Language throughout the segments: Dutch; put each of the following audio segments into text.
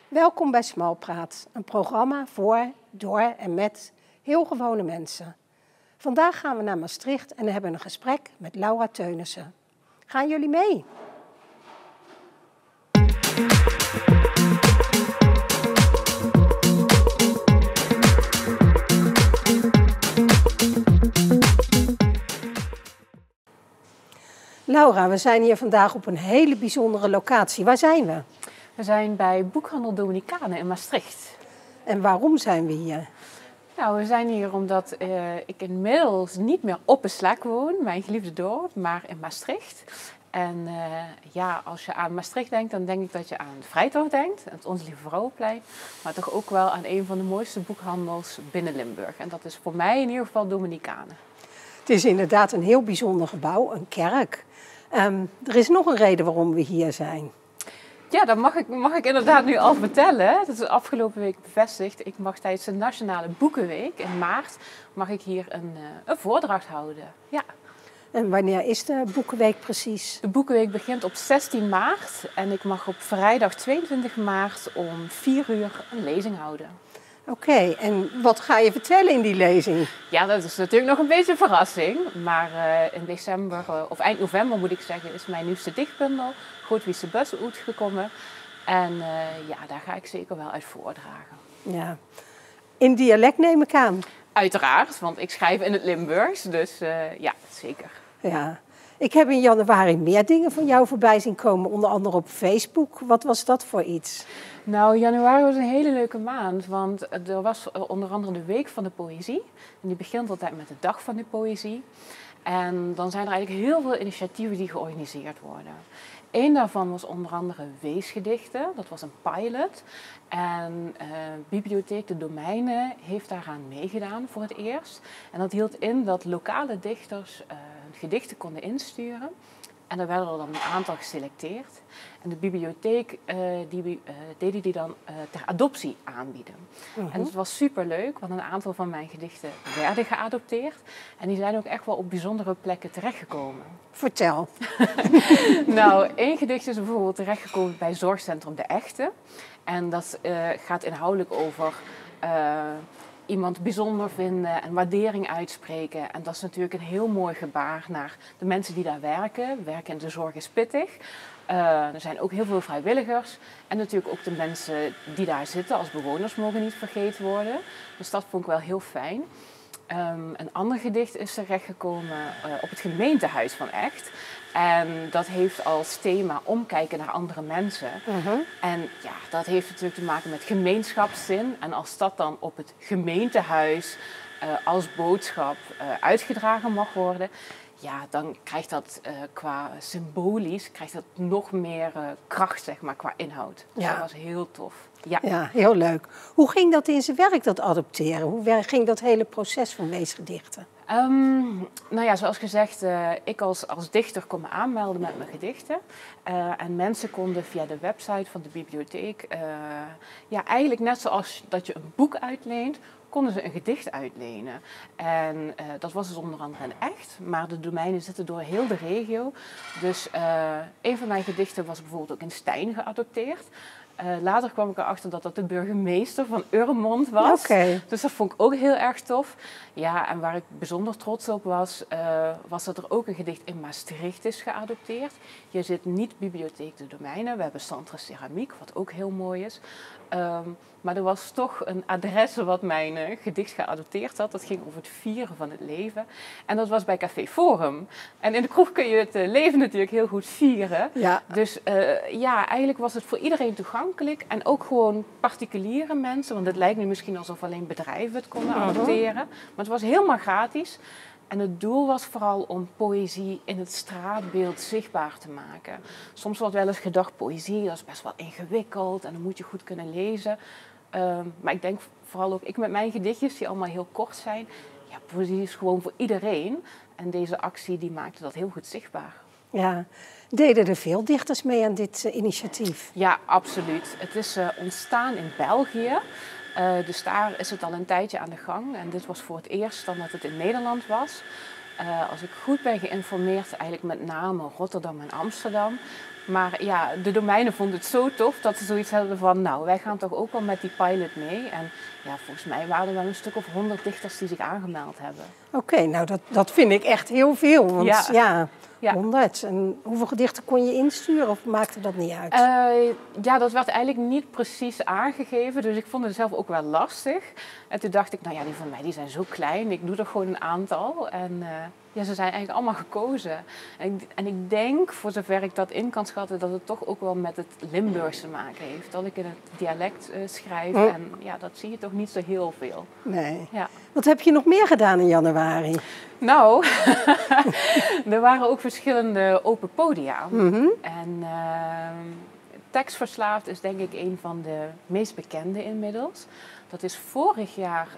Welkom bij Smalpraat, een programma voor, door en met heel gewone mensen. Vandaag gaan we naar Maastricht en hebben een gesprek met Laura Teunissen. Gaan jullie mee? Laura, we zijn hier vandaag op een hele bijzondere locatie. Waar zijn we? We zijn bij Boekhandel Dominicanen in Maastricht. En waarom zijn we hier? Nou, we zijn hier omdat ik inmiddels niet meer op Beslak woon, mijn geliefde dorp, maar in Maastricht. En als je aan Maastricht denkt, dan denk ik dat je aan Vrijthof denkt, het Onze Lieve Vrouwenplein. Maar toch ook wel aan een van de mooiste boekhandels binnen Limburg. En dat is voor mij in ieder geval Dominicanen. Het is inderdaad een heel bijzonder gebouw, een kerk. Er is nog een reden waarom we hier zijn. Ja, dat mag ik inderdaad nu al vertellen. Dat is afgelopen week bevestigd. Ik mag tijdens de Nationale Boekenweek in maart mag ik hier een voordracht houden. Ja. En wanneer is de Boekenweek precies? De Boekenweek begint op 16 maart en ik mag op vrijdag 22 maart om 4 uur een lezing houden. Oké, en wat ga je vertellen in die lezing? Ja, dat is natuurlijk nog een beetje een verrassing. Maar in december, of eind november moet ik zeggen, is mijn nieuwste dichtbundel Godwiese Bus uitgekomen. En daar ga ik zeker wel uit voordragen. Ja, in dialect neem ik aan. Uiteraard, want ik schrijf in het Limburgs, dus ja, zeker. Ja, ik heb in januari meer dingen van jou voorbij zien komen, onder andere op Facebook. Wat was dat voor iets? Nou, januari was een hele leuke maand, want er was onder andere de Week van de Poëzie. En die begint altijd met de Dag van de Poëzie. En dan zijn er eigenlijk heel veel initiatieven die georganiseerd worden. Eén daarvan was onder andere Weesgedichten, dat was een pilot. En Bibliotheek de Domeinen heeft daaraan meegedaan voor het eerst. En dat hield in dat lokale dichters gedichten konden insturen. En er werden er dan een aantal geselecteerd. En de bibliotheek deden die dan ter adoptie aanbieden. En het was superleuk, want een aantal van mijn gedichten werden geadopteerd. En die zijn ook echt wel op bijzondere plekken terechtgekomen. Vertel. Nou, één gedicht is bijvoorbeeld terechtgekomen bij Zorgcentrum De Echte. En dat gaat inhoudelijk over iemand bijzonder vinden en waardering uitspreken. En dat is natuurlijk een heel mooi gebaar naar de mensen die daar werken. Werken in de zorg is pittig. Er zijn ook heel veel vrijwilligers. En natuurlijk ook de mensen die daar zitten als bewoners mogen niet vergeten worden. Dus dat vond ik wel heel fijn. Een ander gedicht is terechtgekomen op het gemeentehuis van Echt. En dat heeft als thema omkijken naar andere mensen. En ja, dat heeft natuurlijk te maken met gemeenschapszin. En als dat dan op het gemeentehuis als boodschap uitgedragen mag worden, ja, dan krijgt dat qua symbolisch nog meer kracht, zeg maar, qua inhoud. Dus dat was heel tof. Ja, heel leuk. Hoe ging dat in zijn werk, dat adopteren? Hoe ging dat hele proces van Weesgedichten? Nou ja, zoals gezegd, ik als dichter kon me aanmelden met mijn gedichten. En mensen konden via de website van de bibliotheek, eigenlijk net zoals dat je een boek uitleent, konden ze een gedicht uitlenen. En dat was dus onder andere in Echt, maar de domeinen zitten door heel de regio. Dus een van mijn gedichten was bijvoorbeeld ook in Stein geadopteerd. Later kwam ik erachter dat dat de burgemeester van Urmond was. Okay. Dus dat vond ik ook heel erg tof. Ja, en waar ik bijzonder trots op was, was dat er ook een gedicht in Maastricht is geadopteerd. Hier zit niet Bibliotheek de Domeinen. We hebben Centre Ceramiek, wat ook heel mooi is. Maar er was toch een adres wat mijn gedicht geadopteerd had. Dat ging over het vieren van het leven. En dat was bij Café Forum. En in de kroeg kun je het leven natuurlijk heel goed vieren. Ja. Dus eigenlijk was het voor iedereen toegankelijk. En ook gewoon particuliere mensen. Want het lijkt nu misschien alsof alleen bedrijven het konden adopteren. Maar het was helemaal gratis. En het doel was vooral om poëzie in het straatbeeld zichtbaar te maken. Soms wordt wel eens gedacht, poëzie, dat is best wel ingewikkeld en dan moet je goed kunnen lezen. Maar ik denk vooral ook, ik met mijn gedichtjes, die allemaal heel kort zijn, ja, poëzie is gewoon voor iedereen. En deze actie die maakte dat heel goed zichtbaar. Ja, deden er veel dichters mee aan dit initiatief? Ja, absoluut. Het is ontstaan in België. Dus daar is het al een tijdje aan de gang. En dit was voor het eerst dan dat het in Nederland was. Als ik goed ben geïnformeerd, eigenlijk met name Rotterdam en Amsterdam. Maar ja, de domeinen vonden het zo tof dat ze zoiets hadden van, nou, wij gaan toch ook wel met die pilot mee. En ja, volgens mij waren er wel een stuk of 100 dichters die zich aangemeld hebben. Oké, nou dat vind ik echt heel veel. Want ja, Ja. 100. En hoeveel gedichten kon je insturen of maakte dat niet uit? Ja, dat werd eigenlijk niet precies aangegeven. Dus ik vond het zelf ook wel lastig. En toen dacht ik, nou ja, die van mij die zijn zo klein. Ik doe er gewoon een aantal. En ja, ze zijn eigenlijk allemaal gekozen. En ik denk, voor zover ik dat in kan schatten, dat het toch ook wel met het Limburgs te maken heeft. Dat ik in het dialect schrijf. En ja, dat zie je toch niet zo heel veel. Nee. Ja. Wat heb je nog meer gedaan in januari? Nou, er waren ook verschillende open podia. En Tekstverslaafd is denk ik een van de meest bekende inmiddels. Dat is vorig jaar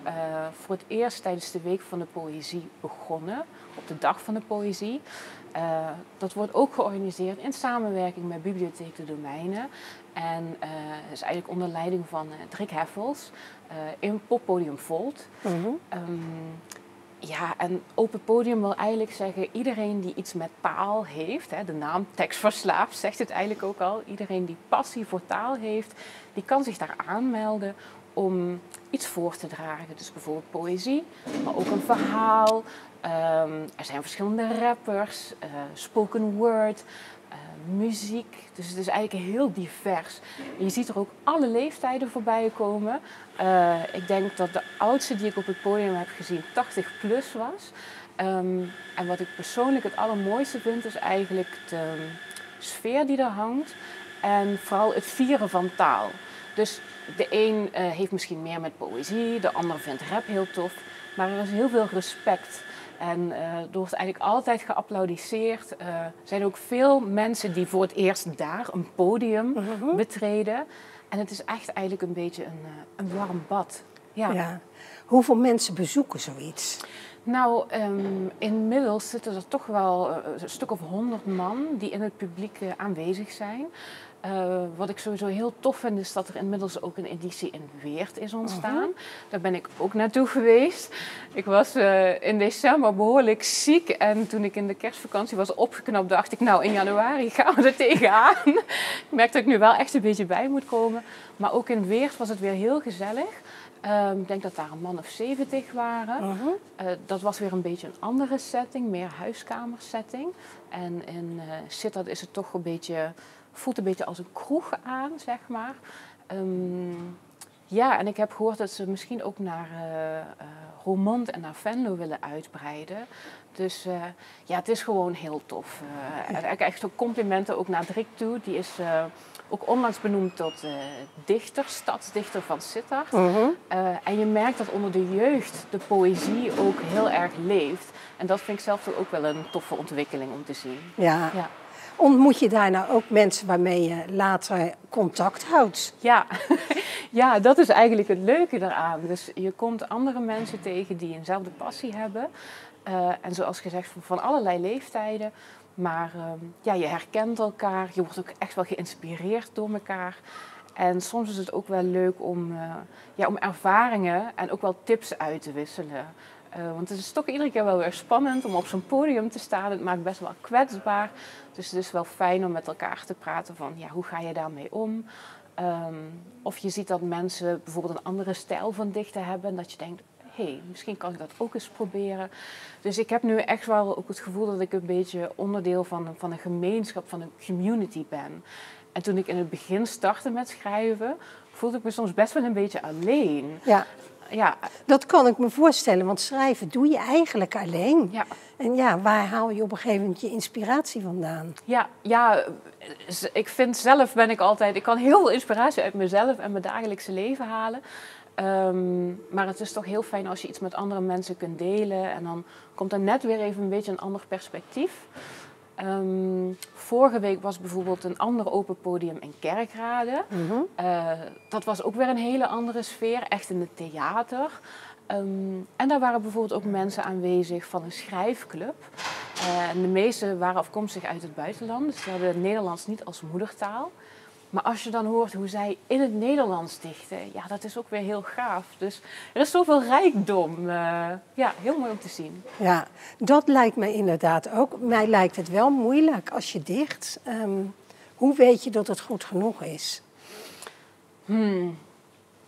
voor het eerst tijdens de Week van de Poëzie begonnen. Op de Dag van de Poëzie. Dat wordt ook georganiseerd in samenwerking met Bibliotheek de Domeinen. En is eigenlijk onder leiding van Drik Heffels in Poppodium Volt. Ja, en open podium wil eigenlijk zeggen, iedereen die iets met taal heeft, hè, de naam Tekstverslaafd zegt het eigenlijk ook al, iedereen die passie voor taal heeft, die kan zich daar aanmelden om iets voor te dragen. Dus bijvoorbeeld poëzie, maar ook een verhaal. Er zijn verschillende rappers, spoken word, muziek. Dus het is eigenlijk heel divers. En je ziet er ook alle leeftijden voorbij komen. Ik denk dat de oudste die ik op het podium heb gezien 80 plus was. En wat ik persoonlijk het allermooiste vind is eigenlijk de sfeer die er hangt. En vooral het vieren van taal. Dus de een heeft misschien meer met poëzie, de ander vindt rap heel tof. Maar er is heel veel respect. En er wordt eigenlijk altijd geapplaudisseerd. Er zijn ook veel mensen die voor het eerst daar een podium betreden. En het is echt eigenlijk een beetje een warm bad. Ja. Hoeveel mensen bezoeken zoiets? Nou, inmiddels zitten er toch wel een stuk of 100 man die in het publiek aanwezig zijn. Wat ik sowieso heel tof vind is dat er inmiddels ook een editie in Weert is ontstaan. Daar ben ik ook naartoe geweest. Ik was in december behoorlijk ziek en toen ik in de kerstvakantie was opgeknapt dacht ik, nou in januari gaan we er tegenaan. Ik merk dat ik nu wel echt een beetje bij moet komen. Maar ook in Weert was het weer heel gezellig. Ik denk dat daar een man of 70 waren. Dat was weer een beetje een andere setting, meer huiskamersetting. En in Sittard is het toch een beetje, voelt een beetje als een kroeg aan, zeg maar. Ja, en ik heb gehoord dat ze misschien ook naar Roermond en naar Venlo willen uitbreiden. Dus ja, het is gewoon heel tof. Echt ook complimenten ook naar Drik toe. Die is ook onlangs benoemd tot dichter, stadsdichter van Sittard. En je merkt dat onder de jeugd de poëzie ook heel erg leeft. En dat vind ik zelf toch ook wel een toffe ontwikkeling om te zien. Ja. Ontmoet je daar nou ook mensen waarmee je later contact houdt? Ja. Ja, dat is eigenlijk het leuke daaraan. Dus je komt andere mensen tegen die eenzelfde passie hebben. En zoals gezegd, van allerlei leeftijden. Maar ja, je herkent elkaar. Je wordt ook echt wel geïnspireerd door elkaar. En soms is het ook wel leuk om ervaringen en ook wel tips uit te wisselen. Want het is toch iedere keer wel weer spannend om op zo'n podium te staan. Het maakt best wel kwetsbaar. Dus het is wel fijn om met elkaar te praten van, ja, hoe ga je daarmee om? Of je ziet dat mensen bijvoorbeeld een andere stijl van dichten hebben. En dat je denkt, hé, misschien kan ik dat ook eens proberen. Dus ik heb nu echt wel ook het gevoel dat ik een beetje onderdeel van een gemeenschap, van een community ben. En toen ik in het begin startte met schrijven, voelde ik me soms best wel een beetje alleen. Ja, dat kan ik me voorstellen, want schrijven doe je eigenlijk alleen. Ja. En ja, waar haal je op een gegeven moment je inspiratie vandaan? Ja, ik vind zelf ik kan heel veel inspiratie uit mezelf en mijn dagelijkse leven halen. Maar het is toch heel fijn als je iets met andere mensen kunt delen. En dan komt er net weer even een beetje een ander perspectief. Vorige week was bijvoorbeeld een ander open podium in Kerkrade. Dat was ook weer een hele andere sfeer, echt in het theater. En daar waren bijvoorbeeld ook mensen aanwezig van een schrijfclub. En de meeste waren afkomstig uit het buitenland, dus ze hadden het Nederlands niet als moedertaal. Maar als je dan hoort hoe zij in het Nederlands dichten, ja, dat is ook weer heel gaaf. Dus er is zoveel rijkdom. Ja, heel mooi om te zien. Ja, dat lijkt me inderdaad ook. Mij lijkt het wel moeilijk als je dicht. Hoe weet je dat het goed genoeg is?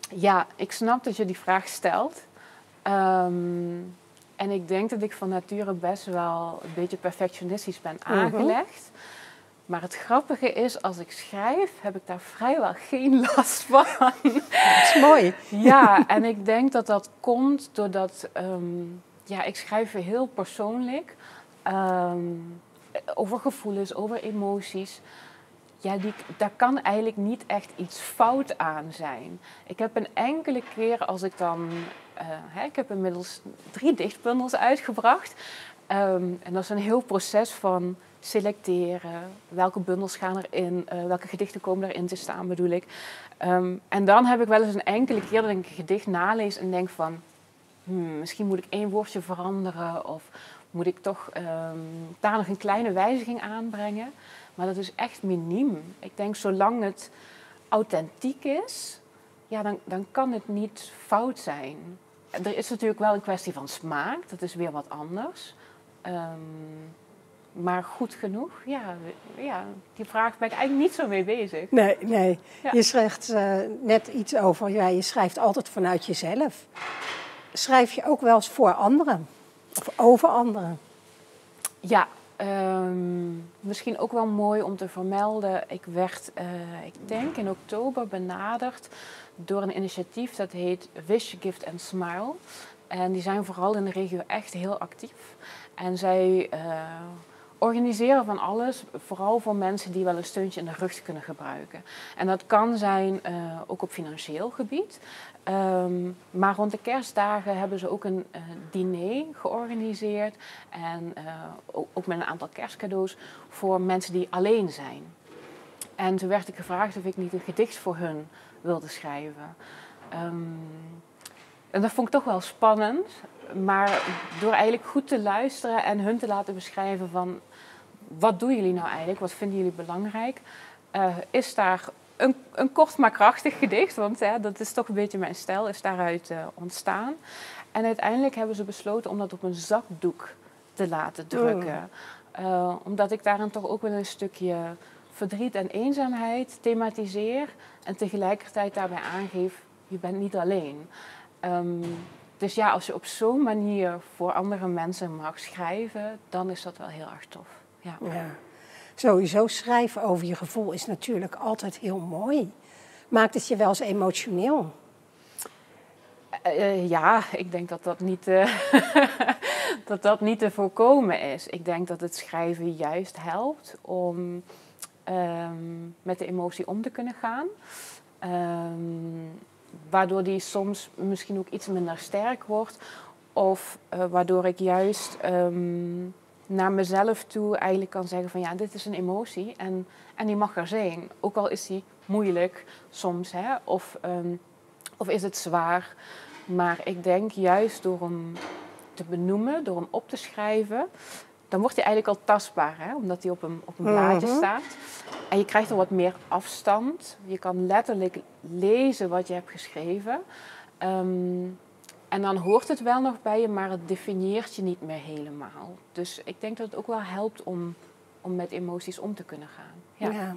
Ja, ik snap dat je die vraag stelt. En ik denk dat ik van nature best wel een beetje perfectionistisch ben aangelegd. Maar het grappige is, als ik schrijf, heb ik daar vrijwel geen last van. Dat is mooi. Ja, en ik denk dat dat komt doordat ik schrijf heel persoonlijk. Over gevoelens, over emoties. Ja, daar kan eigenlijk niet echt iets fout aan zijn. Ik heb een enkele keer als ik dan... ik heb inmiddels 3 dichtbundels uitgebracht. En dat is een heel proces van selecteren. Welke bundels gaan erin? Welke gedichten komen erin te staan, bedoel ik. En dan heb ik wel eens een enkele keer dat ik een gedicht nalees en denk van... misschien moet ik 1 woordje veranderen of moet ik toch daar nog een kleine wijziging aanbrengen. Maar dat is echt miniem. Ik denk, zolang het authentiek is, ja, dan kan het niet fout zijn. Er is natuurlijk wel een kwestie van smaak, dat is weer wat anders. Maar goed genoeg, ja, die vraag ben ik eigenlijk niet zo mee bezig. Nee. Ja. Je schrijft net iets over, je schrijft altijd vanuit jezelf. Schrijf je ook wel eens voor anderen? Of over anderen? Ja, misschien ook wel mooi om te vermelden. Ik werd, ik denk in oktober benaderd door een initiatief dat heet Wish, Gift and Smile. En die zijn vooral in de regio echt heel actief. En zij organiseren van alles, vooral voor mensen die wel een steuntje in de rug kunnen gebruiken. En dat kan zijn ook op financieel gebied. Maar rond de kerstdagen hebben ze ook een diner georganiseerd. En ook met een aantal kerstcadeaus voor mensen die alleen zijn. En toen werd ik gevraagd of ik niet een gedicht voor hun wilde schrijven. En dat vond ik toch wel spannend. Maar door eigenlijk goed te luisteren en hun te laten beschrijven van... wat doen jullie nou eigenlijk? Wat vinden jullie belangrijk? Is daar een kort maar krachtig gedicht, want dat is toch een beetje mijn stijl, is daaruit ontstaan. En uiteindelijk hebben ze besloten om dat op een zakdoek te laten drukken. Omdat ik daarin toch ook wel een stukje verdriet en eenzaamheid thematiseer. En tegelijkertijd daarbij aangeef, je bent niet alleen. Dus ja, als je op zo'n manier voor andere mensen mag schrijven, dan is dat wel heel erg tof. Ja. Sowieso schrijven over je gevoel is natuurlijk altijd heel mooi. Maakt het je wel eens emotioneel? Ja, ik denk dat dat niet, dat niet te voorkomen is. Ik denk dat het schrijven juist helpt om met de emotie om te kunnen gaan. Waardoor die soms misschien ook iets minder sterk wordt. Of waardoor ik juist naar mezelf toe eigenlijk kan zeggen van ja, dit is een emotie en die mag er zijn. Ook al is die moeilijk soms, of is het zwaar. Maar ik denk juist door hem te benoemen, door hem op te schrijven, dan wordt hij eigenlijk al tastbaar, omdat hij op een blaadje staat. En je krijgt er wat meer afstand. Je kan letterlijk lezen wat je hebt geschreven. En dan hoort het wel nog bij je, maar het definieert je niet meer helemaal. Dus ik denk dat het ook wel helpt om met emoties om te kunnen gaan. Ja.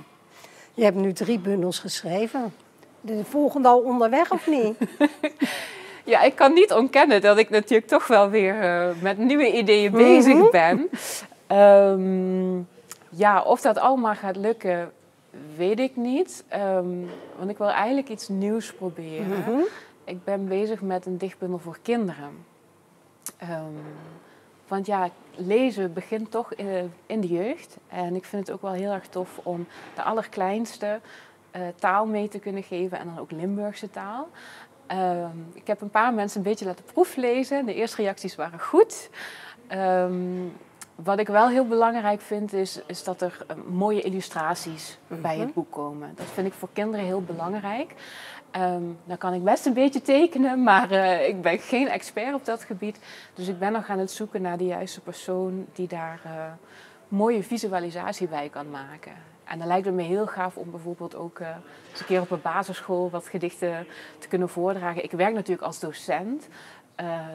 Je hebt nu 3 bundels geschreven. De volgende al onderweg of niet? Ja, ik kan niet ontkennen dat ik natuurlijk toch wel weer met nieuwe ideeën bezig ben. Of dat allemaal gaat lukken, weet ik niet. Want ik wil eigenlijk iets nieuws proberen. Ik ben bezig met een dichtbundel voor kinderen. Want ja, lezen begint toch in de jeugd. En ik vind het ook wel heel erg tof om de allerkleinste taal mee te kunnen geven. En dan ook Limburgse taal. Ik heb een paar mensen een beetje laten proeflezen. De eerste reacties waren goed. Wat ik wel heel belangrijk vind is dat er mooie illustraties bij het boek komen. Dat vind ik voor kinderen heel belangrijk. Dan kan ik best een beetje tekenen, maar ik ben geen expert op dat gebied. Dus ik ben nog aan het zoeken naar de juiste persoon die daar mooie visualisatie bij kan maken. En dan lijkt het me heel gaaf om bijvoorbeeld ook eens een keer op een basisschool wat gedichten te kunnen voordragen. Ik werk natuurlijk als docent.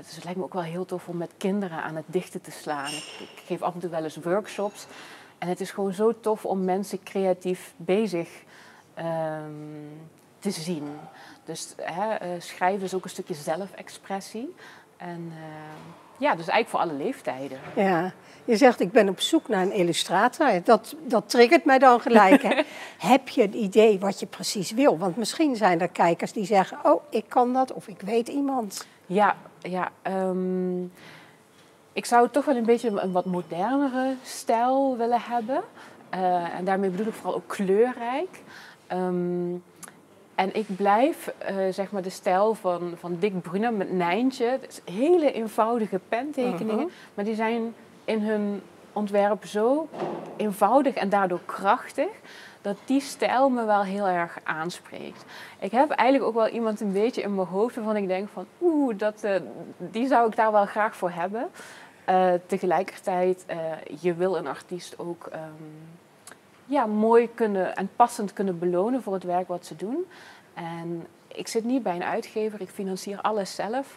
Dus het lijkt me ook wel heel tof om met kinderen aan het dichten te slaan. Ik geef af en toe wel eens workshops. En het is gewoon zo tof om mensen creatief bezig te zien. Dus schrijven is ook een stukje zelfexpressie. En ja, dus eigenlijk voor alle leeftijden. Ja, je zegt ik ben op zoek naar een illustrator. Dat triggert mij dan gelijk. Hè? Heb je een idee wat je precies wil? Want misschien zijn er kijkers die zeggen, oh, ik kan dat of ik weet iemand. Ja. Ik zou toch wel een beetje een wat modernere stijl willen hebben. En daarmee bedoel ik vooral ook kleurrijk. En ik blijf zeg maar de stijl van Dick Brunner met Nijntje. Dus hele eenvoudige pentekeningen. Maar die zijn in hun ontwerp zo eenvoudig en daardoor krachtig. Dat die stijl me wel heel erg aanspreekt. Ik heb eigenlijk ook wel iemand een beetje in mijn hoofd waarvan ik denk van... die zou ik daar wel graag voor hebben. Tegelijkertijd, je wil een artiest ook mooi kunnen en passend kunnen belonen voor het werk wat ze doen. En ik zit niet bij een uitgever, ik financier alles zelf.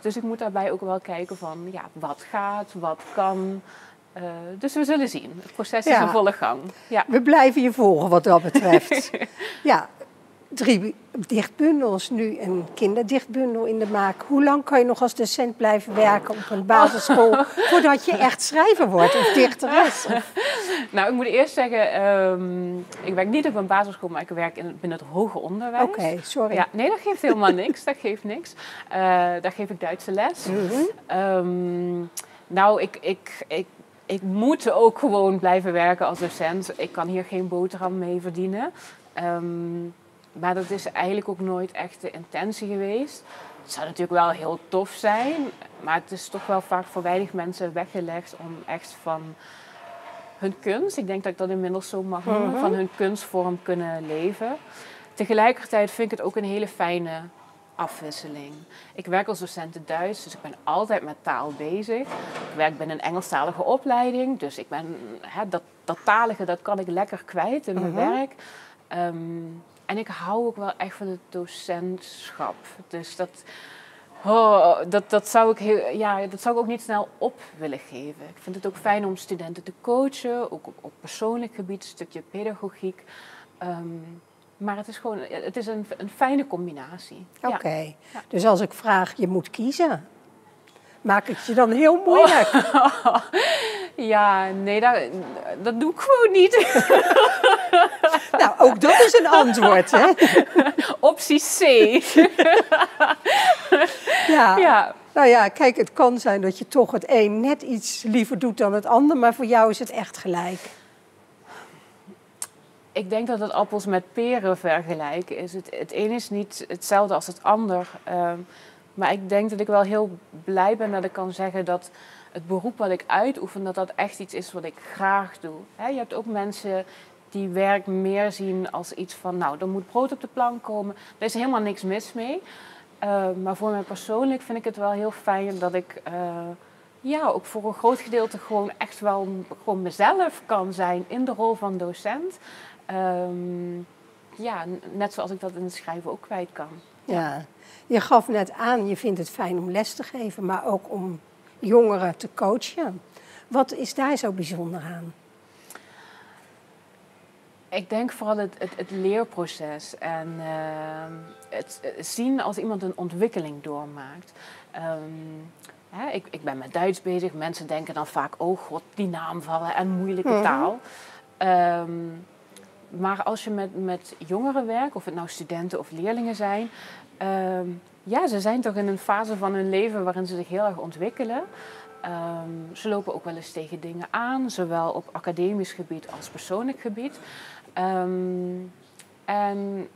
Dus ik moet daarbij ook wel kijken van wat gaat, wat kan. Dus we zullen zien. Het proces is in volle gang. Ja. We blijven je volgen wat dat betreft. Ja, 3 dichtbundels, nu een kinderdichtbundel in de maak. Hoe lang kan je nog als docent blijven werken op een basisschool voordat je echt schrijver wordt of dichteres? Nou, ik moet eerst zeggen, ik werk niet op een basisschool, maar ik werk binnen het hoger onderwijs. Oké, sorry. Ja, nee, dat geeft helemaal niks. Dat geeft niks. Daar geef ik Duitse les. Nou, ik moet ook gewoon blijven werken als docent. Ik kan hier geen boterham mee verdienen. Maar dat is eigenlijk ook nooit echt de intentie geweest. Het zou natuurlijk wel heel tof zijn. Maar het is toch wel vaak voor weinig mensen weggelegd om echt van hun kunst, ik denk dat ik dat inmiddels zo mag noemen, van hun kunstvorm kunnen leven. Tegelijkertijd vind ik het ook een hele fijne afwisseling. Ik werk als docent Duits, dus ik ben altijd met taal bezig. Ik werk binnen een Engelstalige opleiding, dus ik ben, dat talige dat kan ik lekker kwijt in mijn werk. En ik hou ook wel echt van het docentschap. Dus dat zou ik ook niet snel op willen geven. Ik vind het ook fijn om studenten te coachen, ook op persoonlijk gebied, een stukje pedagogiek. Maar het is een fijne combinatie. Oké. Ja. Dus als ik vraag, je moet kiezen, maak ik je dan heel moeilijk? Ja, nee, dat doe ik gewoon niet. Nou, ook dat is een antwoord, hè? Optie C. Ja. Nou ja, kijk, het kan zijn dat je toch het een net iets liever doet dan het ander, maar voor jou is het echt gelijk. Ik denk dat het appels met peren vergelijken is. Het een is niet hetzelfde als het ander. Maar ik denk dat ik wel heel blij ben dat ik kan zeggen dat het beroep wat ik uitoefen, dat echt iets is wat ik graag doe. Je hebt ook mensen die werk meer zien als iets van, nou, er moet brood op de plank komen. Daar is helemaal niks mis mee. Maar voor mij persoonlijk vind ik het wel heel fijn dat ik ook voor een groot gedeelte gewoon echt wel gewoon mezelf kan zijn in de rol van docent. Net zoals ik dat in het schrijven ook kwijt kan. Ja, je gaf net aan, je vindt het fijn om les te geven, maar ook om jongeren te coachen. Wat is daar zo bijzonder aan? Ik denk vooral het leerproces en het zien als iemand een ontwikkeling doormaakt. Ik ben met Duits bezig. Mensen denken dan vaak, oh god, die naamvallen en moeilijke taal. Maar als je met jongeren werkt, of het nou studenten of leerlingen zijn, ze zijn toch in een fase van hun leven waarin ze zich heel erg ontwikkelen. Ze lopen ook wel eens tegen dingen aan, zowel op academisch gebied als persoonlijk gebied. En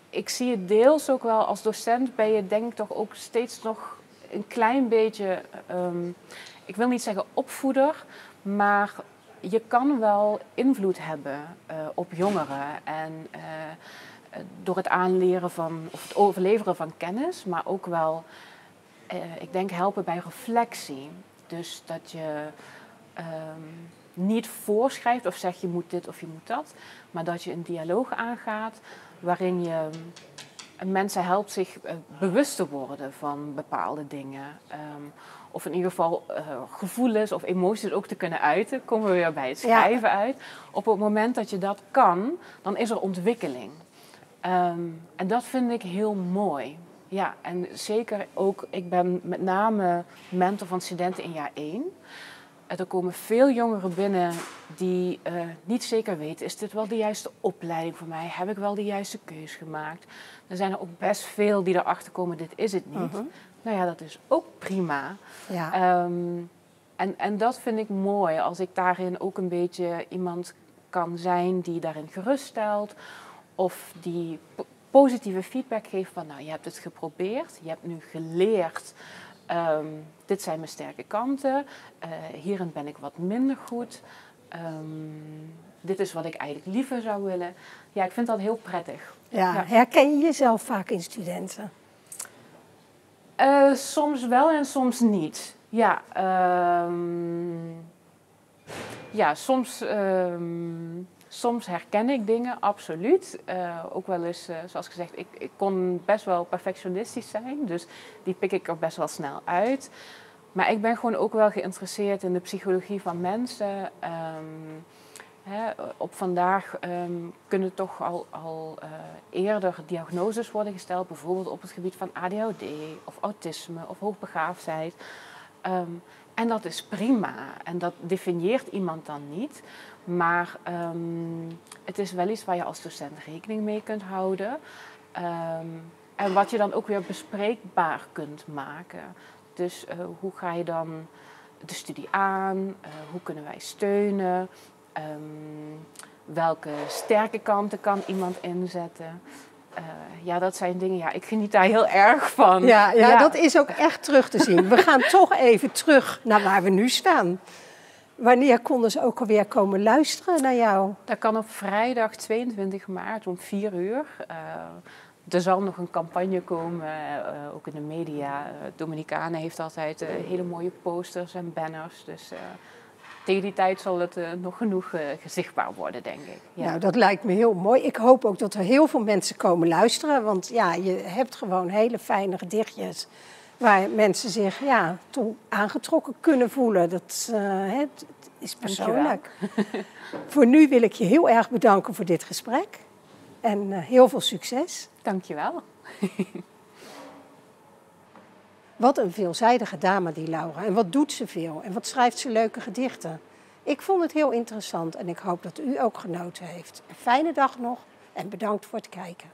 ik zie het deels ook wel als docent ben je denk ik toch ook steeds nog een klein beetje, ik wil niet zeggen opvoeder, maar je kan wel invloed hebben op jongeren. En door het aanleren van, of het overleveren van kennis, maar ook wel, ik denk helpen bij reflectie. Dus dat je niet voorschrijft of zegt je moet dit of je moet dat. Maar dat je een dialoog aangaat waarin je mensen helpt zich bewust te worden van bepaalde dingen. Of in ieder geval gevoelens of emoties ook te kunnen uiten. Komen we weer bij het schrijven uit. Op het moment dat je dat kan, dan is er ontwikkeling. En dat vind ik heel mooi. Ja, en zeker ook, ik ben met name mentor van studenten in jaar 1. Er komen veel jongeren binnen die niet zeker weten, is dit wel de juiste opleiding voor mij? Heb ik wel de juiste keus gemaakt? Er zijn er ook best veel die erachter komen, dit is het niet. Nou ja, dat is ook prima. Ja. En dat vind ik mooi, als ik daarin ook een beetje iemand kan zijn die daarin geruststelt. Of die positieve feedback geeft van, nou, je hebt het geprobeerd, je hebt nu geleerd. Dit zijn mijn sterke kanten, hierin ben ik wat minder goed. Dit is wat ik eigenlijk liever zou willen. Ja, ik vind dat heel prettig. Ja. Herken je jezelf vaak in studenten? Soms wel en soms niet. Ja, soms herken ik dingen, absoluut. Ook wel eens, zoals gezegd, ik kon best wel perfectionistisch zijn. Dus die pik ik er best wel snel uit. Maar ik ben gewoon ook wel geïnteresseerd in de psychologie van mensen. Op vandaag kunnen toch al eerder diagnoses worden gesteld. Bijvoorbeeld op het gebied van ADHD of autisme of hoogbegaafdheid. En dat is prima. En dat definieert iemand dan niet. Maar het is wel iets waar je als docent rekening mee kunt houden. En wat je dan ook weer bespreekbaar kunt maken. Dus hoe ga je dan de studie aan? Hoe kunnen wij steunen? Welke sterke kanten kan iemand inzetten? Ja, dat zijn dingen, ja, ik geniet daar heel erg van. Ja, dat is ook echt terug te zien. We gaan toch even terug naar waar we nu staan. Wanneer konden ze ook alweer komen luisteren naar jou? Dat kan op vrijdag 22 maart om 4 uur. Er zal nog een campagne komen, ook in de media. Dominicane heeft altijd hele mooie posters en banners. Dus tegen die tijd zal het nog genoeg zichtbaar worden, denk ik. Ja. Nou, dat lijkt me heel mooi. Ik hoop ook dat er heel veel mensen komen luisteren. Want ja, je hebt gewoon hele fijne gedichtjes waar mensen zich toe aangetrokken kunnen voelen. Dat het is persoonlijk. Voor nu wil ik je heel erg bedanken voor dit gesprek. En heel veel succes. Dank je wel. Wat een veelzijdige dame, die Laura. En wat doet ze veel? En wat schrijft ze leuke gedichten? Ik vond het heel interessant en ik hoop dat u ook genoten heeft. Een fijne dag nog en bedankt voor het kijken.